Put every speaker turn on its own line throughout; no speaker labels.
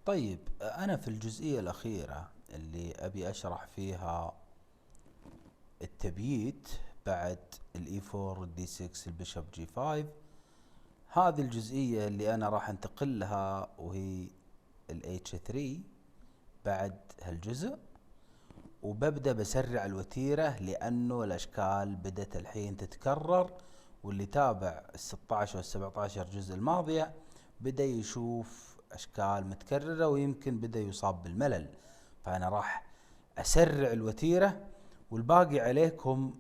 طيب أنا في الجزئية الأخيرة اللي أبي أشرح فيها التبييت بعد الإي 4 الدي 6 البيشوب جي 5. هذه الجزئية اللي أنا راح أنتقل لها وهي الاتش 3 بعد هالجزء، وببدأ بسرع الوتيرة لأنه الأشكال بدأت الحين تتكرر، واللي تابع ال16 وال17 جزء الماضية بدأ يشوف أشكال متكررة ويمكن بدأ يصاب بالملل. فأنا راح أسرع الوتيرة، والباقي عليكم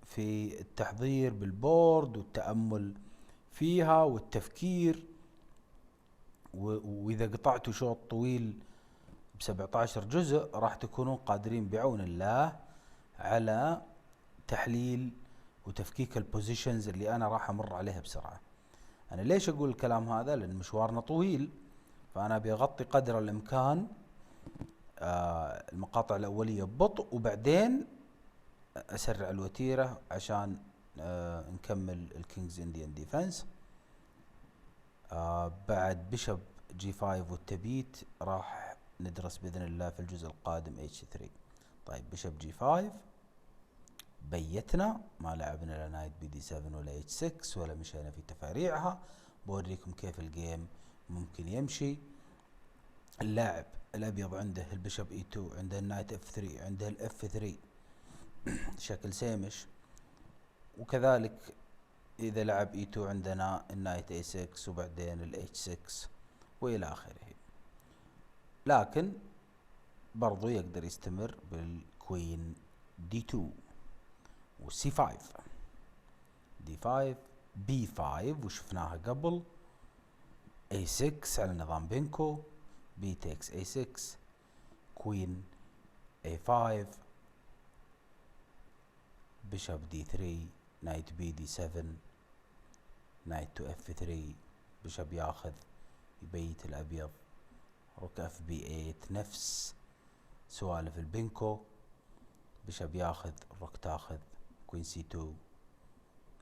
في التحضير بالبورد والتأمل فيها والتفكير. وإذا قطعتوا شوط طويل ب17 جزء راح تكونون قادرين بعون الله على تحليل وتفكيك البوزيشنز اللي أنا راح أمر عليها بسرعة. أنا ليش أقول الكلام هذا؟ لأن مشوارنا طويل، فأنا أبي أغطي قدر الإمكان المقاطع الأولية ببطء، وبعدين أسرع الوتيرة عشان نكمل الكينجز انديان ديفنس. بعد بيشوب جي 5 والتبيت راح ندرس بإذن الله في الجزء القادم اتش 3. طيب بيشوب جي 5 بيتنا، ما لعبنا لا نايت بي دي 7 ولا اتش 6 ولا مشينا في تفاريعها. بوريكم كيف الجيم ممكن يمشي. اللاعب الابيض عنده البيشوب اي 2، عنده النايت اف 3، عنده الاف 3 شكل سيمش، وكذلك اذا لعب اي 2 عندنا النايت اي 6 وبعدين الاتش 6 والى اخره. لكن برضو يقدر يستمر بالكوين دي 2 والسي 5 دي 5 بي 5 وشفناها قبل، اي 6 على نظام بينكو، بي تيكس اي 6، كوين اي 5، بيشوب دي 3، نايت بي دي 7، نايت تو اف 3، بيشوب ياخذ يبيت الابيض، روك اف بي 8 نفس سوالف البينكو، بيشوب ياخذ، روك تاخذ، كوين سي 2،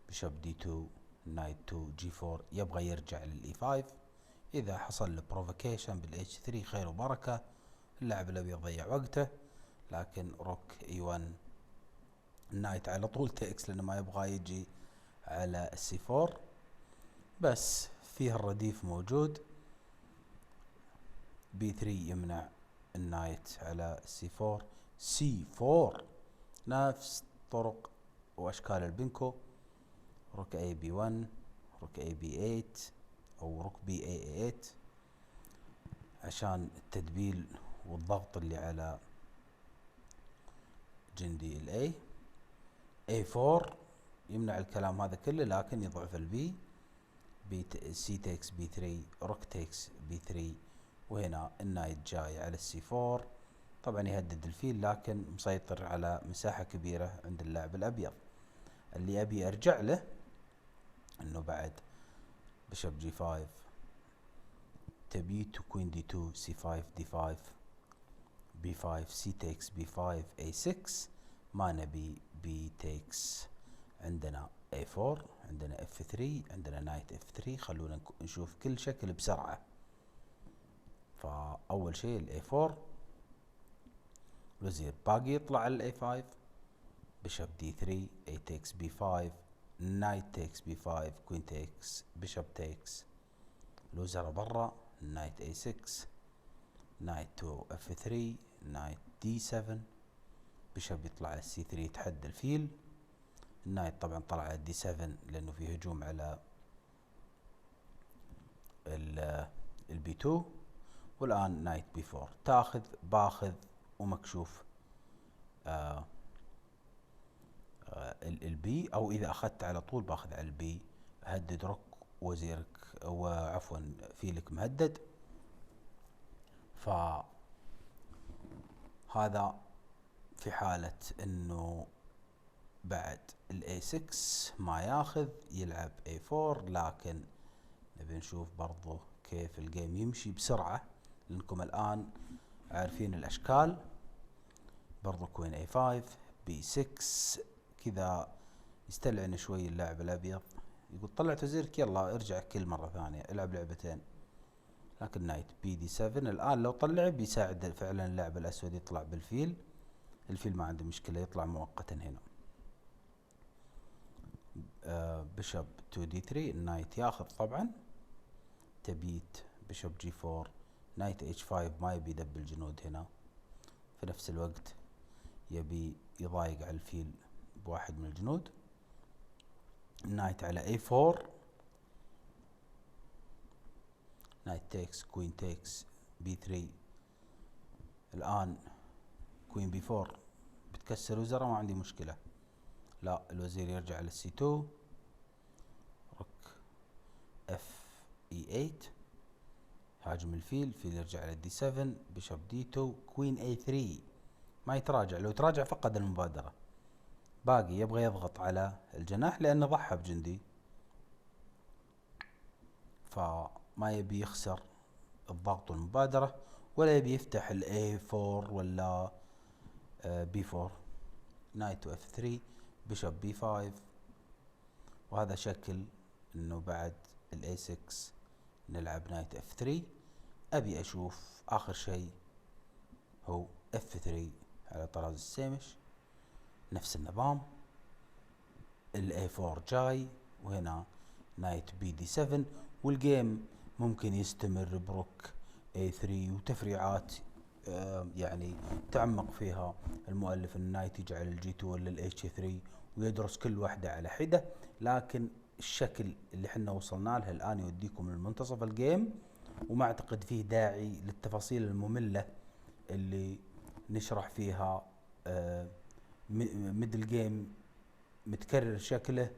بيشوب دي 2، نايت 2 جي 4، يبغى يرجع للاي 5. اذا حصل له بروفوكيشن بالاتش 3 خير وبركة، اللاعب الابيض ضيع وقته. لكن روك اي 1 النايت على طول تكس لانه ما يبغى يجي على السي 4، بس فيه الرديف موجود. بي 3 يمنع النايت على السي 4. سي 4 نفس طرق واشكال البنكو، روك اي بي 1، روك اي بي 8 او روك بي اي 8 عشان التدبيل والضغط اللي على جندي الاي. اي 4 يمنع الكلام هذا كله لكن يضعف البي. سي تيكس بي 3، روك تيكس بي 3، وهنا النايت جاي على السي 4. طبعا يهدد الفيل لكن مسيطر على مساحة كبيرة عند اللاعب الابيض. اللي ابي ارجع له انه بعد بشوب جي 5 تبيت كوين دي 2 سي 5 دي 5 بي 5 سي تيكس بي 5 اي 6، ما نبي بي تيكس. عندنا اي 4، عندنا اف 3، عندنا نايت اف 3. خلونا نشوف كل شكل بسرعة. فاول شيء الاي 4، الوزير باقي يطلع على الاي 5، بيشوب دي 3، اي تيكس بي 5، نايت تيكس بي 5، كوين تيكس، بيشوب تيكس، الوزراء برا، نايت اي 6، نايت 2 اف 3، نايت دي 7، بيشوب يطلع على السي 3 يتحدى الفيل. النايت طبعا طلع على الدي 7 لانه في هجوم على البي 2. والان نايت بي 4 تاخذ باخذ ومكشوف البي، او اذا اخذت على طول باخذ على البي. هدد روك وزيرك وعفوا فيلك مهدد. فهذا في حالة انه بعد الاي 6 ما ياخذ يلعب اي 4. لكن نبي نشوف برضو كيف الجيم يمشي بسرعة لانكم الان عارفين الاشكال. برضو كوين اي 5 بي 6 كذا يستلعن شوي اللاعب الابيض، يقول طلعت وزيرك يلا ارجع كل مرة ثانية العب لعبتين. لكن نايت بي دي 7 الآن لو طلع بيساعد فعلا اللاعب الأسود يطلع بالفيل. الفيل ما عنده مشكلة يطلع مؤقتا هنا. بشب 2 دي 3 النايت ياخذ طبعا تبيت. بشب جي 4 نايت اتش 5 ما يبي يدبل جنود هنا، في نفس الوقت يبي يضايق على الفيل بواحد من الجنود. النايت على اي 4 نايت تيكس كوين تيكس بي 3. الآن كوين بي 4 بتكسر وزراء ما عندي مشكلة، لا الوزير يرجع على السي 2. رك اف اي 8 هاجم الفيل يرجع على الدي 7. بشب دي 2 كوين اي 3 ما يتراجع، لو يتراجع فقد المبادرة. باقي يبغى يضغط على الجناح لأنه ضحى بجندي، فما يبي يخسر الضغط والمبادرة، ولا يبي يفتح الاي 4 ولا بي 4. نايت اف 3 بشب بي 5. وهذا شكل انه بعد الاي 6 نلعب نايت اف 3. ابي اشوف اخر شيء هو اف 3 على طراز السيمش، نفس النظام. الاي 4 جاي، وهنا نايت بي دي 7. والجيم ممكن يستمر بروك اي 3 وتفريعات يعني تعمق فيها المؤلف. النايت يجعل الجي 2 ولا الاتش 3 ويدرس كل واحدة على حدة، لكن الشكل اللي حنا وصلنا له الآن يوديكم لمنتصف الجيم، وما اعتقد فيه داعي للتفاصيل المملة اللي نشرح فيها ميدل جيم متكرر شكله،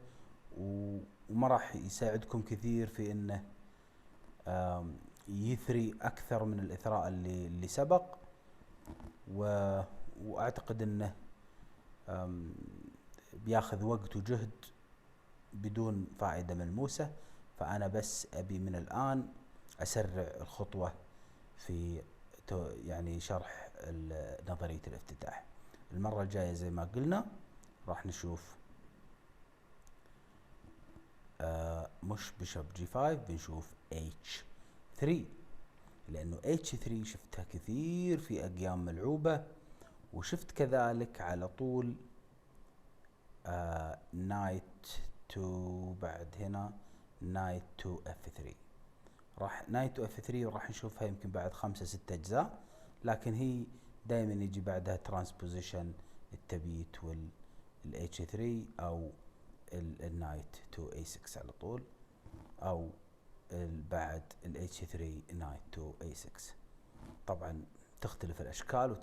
وما راح يساعدكم كثير في انه يثري اكثر من الاثراء اللي سبق. واعتقد انه بياخذ وقت وجهد بدون فائدة ملموسة. فانا بس ابي من الان اسرع الخطوة في يعني شرح نظرية الافتتاح. المرة الجاية زي ما قلنا راح نشوف مش بشب جي 5، بنشوف اتش 3، لانه اتش 3 شفتها كثير في اقيام ملعوبة، وشفت كذلك على طول نايت 2 بعد هنا نايت 2 اف 3. راح نايت 2 اف 3 وراح نشوفها يمكن بعد 5-6 اجزاء، لكن هي دائما يجي بعدها ترانسبوزيشن التبيت والاتش 3 او النايت 2 اي 6 على طول، او بعد الاتش 3 نايت 2 اي 6. طبعا تختلف الاشكال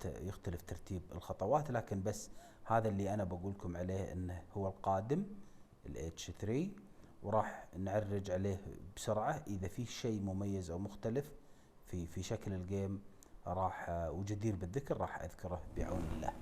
يختلف ترتيب الخطوات، لكن بس هذا اللي انا بقولكم عليه انه هو القادم الاتش 3، وراح نعرج عليه بسرعة. اذا في شيء مميز او مختلف في شكل الجيم راح وجدير بالذكر راح اذكره بعون الله.